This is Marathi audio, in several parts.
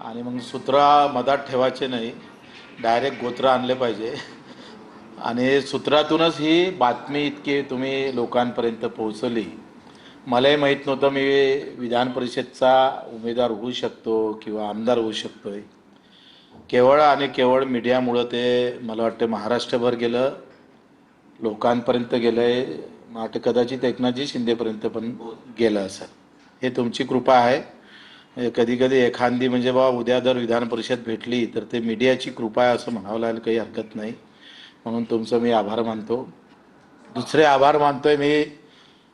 आणि मग सूत्रा मधात ठेवायचे नाही, डायरेक्ट गोत्र आणले पाहिजे. आणि सूत्रातूनच ही बातमी इतकी तुम्ही लोकांपर्यंत पोहोचवली. मलाही माहीत नव्हतं मी विधान परिषदचा उमेदवार होऊ शकतो किंवा आमदार होऊ शकतोय. केवळ आणि केवळ मीडियामुळं ते मला वाटतं महाराष्ट्रभर गेलं, लोकांपर्यंत गेलं आहे. कदाचित एकनाथजी शिंदेपर्यंत पण गेलं असेल. हे तुमची कृपा आहे. कधी कधी एखादी म्हणजे बा उद्या जर विधान परिषद भेटली तर ते मीडियाची कृपा आहे असं म्हणावं लागेल, काही हरकत नाही. म्हणून तुमचं मी आभार मानतो. दुसरे आभार मानतोय मी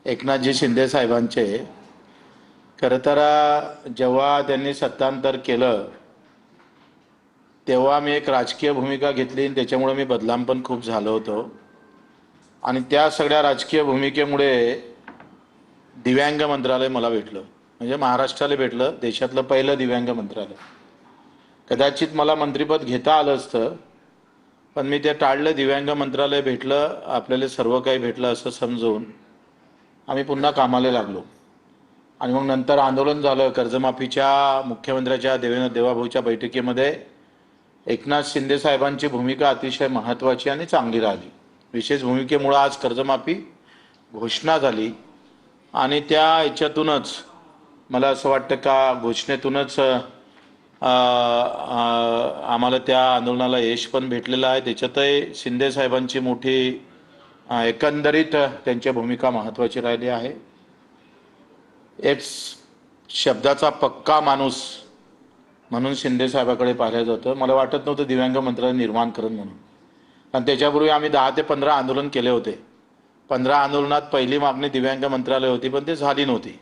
एकनाथजी शिंदे साहेबांचे. खरं तर जेव्हा त्यांनी सत्तांतर केलं तेव्हा मी एक राजकीय भूमिका घेतली आणि त्याच्यामुळे मी बदनाम पण खूप झालो होतो. आणि त्या सगळ्या राजकीय भूमिकेमुळे दिव्यांग मंत्रालय मला भेटलं, म्हणजे महाराष्ट्राला भेटलं, देशातलं पहिलं दिव्यांग मंत्रालय. कदाचित मला मंत्रिपद घेता आलं असतं, पण मी ते टाळलं. दिव्यांग मंत्रालय भेटलं, आपल्याला सर्व काही भेटलं असं समजून आम्ही पुन्हा कामाला लागलो. आणि मग नंतर आंदोलन झालं कर्जमाफीच्या. मुख्यमंत्र्याच्या देवाभाऊच्या बैठकीमध्ये एकनाथ शिंदे साहेबांची भूमिका अतिशय महत्त्वाची आणि चांगली राहिली. विशेष भूमिकेमुळे आज कर्जमाफी घोषणा झाली. आणि त्या ह्याच्यातूनच मला असं वाटतं का घोषणेतूनच आम्हाला त्या आंदोलनाला यश पण भेटलेलं आहे. त्याच्यातही शिंदे साहेबांची मोठी एकंदरीत त्यांची भूमिका महत्त्वाची राहिली आहे. एक शब्दाचा पक्का माणूस म्हणून शिंदे साहेबाकडे पाहिलं जातं. मला वाटत नव्हतं दिव्यांग मंत्रालय निर्माण करेन म्हणून. आणि त्याच्यापूर्वी आम्ही 10 ते 15 आंदोलन केले होते. 15 आंदोलनात पहिली मागणी दिव्यांग मंत्रालय होती, पण ते झाली नव्हती.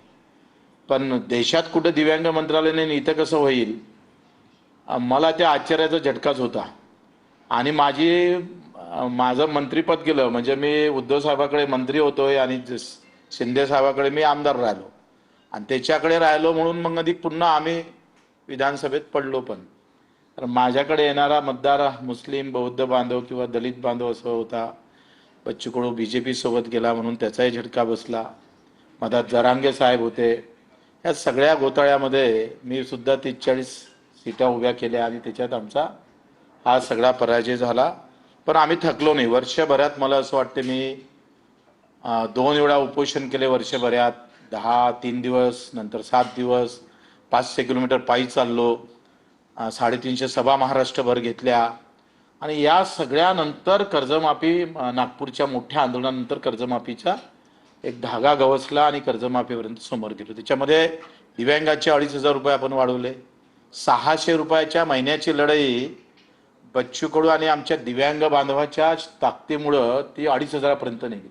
पण देशात कुठं दिव्यांग मंत्रालय नाही, इथं कसं होईल, मला त्या आश्चर्याचा झटकाच होता. आणि माझं मंत्रिपद गेलं, म्हणजे मी उद्धव साहेबाकडे मंत्री होतोय आणि शिंदे साहेबाकडे मी आमदार राहिलो आणि त्याच्याकडे राहिलो म्हणून मग अधिक पुन्हा आम्ही विधानसभेत पडलो. पण तर माझ्याकडे येणारा मतदार मुस्लिम बौद्ध बांधव किंवा दलित बांधव असं होता. बच्चू कडू BJP सोबत गेला म्हणून त्याचाही झटका बसला. मधात जरांगे साहेब होते. या सगळ्या घोटाळ्यामध्ये मी सुद्धा 30-40 सीटा उभ्या केल्या आणि त्याच्यात आमचा हा सगळा पराजय झाला. पण आम्ही थकलो नाही. वर्षभरात मला असं वाटतं मी 2 वेळा उपोषण केले वर्षभरात. 3 दिवस, नंतर 7 दिवस, 500 किलोमीटर पायी चाललो. 350 सभा महाराष्ट्रभर घेतल्या. आणि या सगळ्यानंतर कर्जमाफी, नागपूरच्या मोठ्या आंदोलनानंतर कर्जमाफीचा एक धागा गवसला आणि कर्जमाफीपर्यंत समोर गेलो. त्याच्यामध्ये दिव्यांगाचे 2,500 रुपये आपण वाढवले. 600 रुपयाच्या महिन्याची लढाई बच्चू कडू आणि आमच्या दिव्यांग बांधवाच्या ताकदीमुळं ती 2,500 पर्यंत निघाली.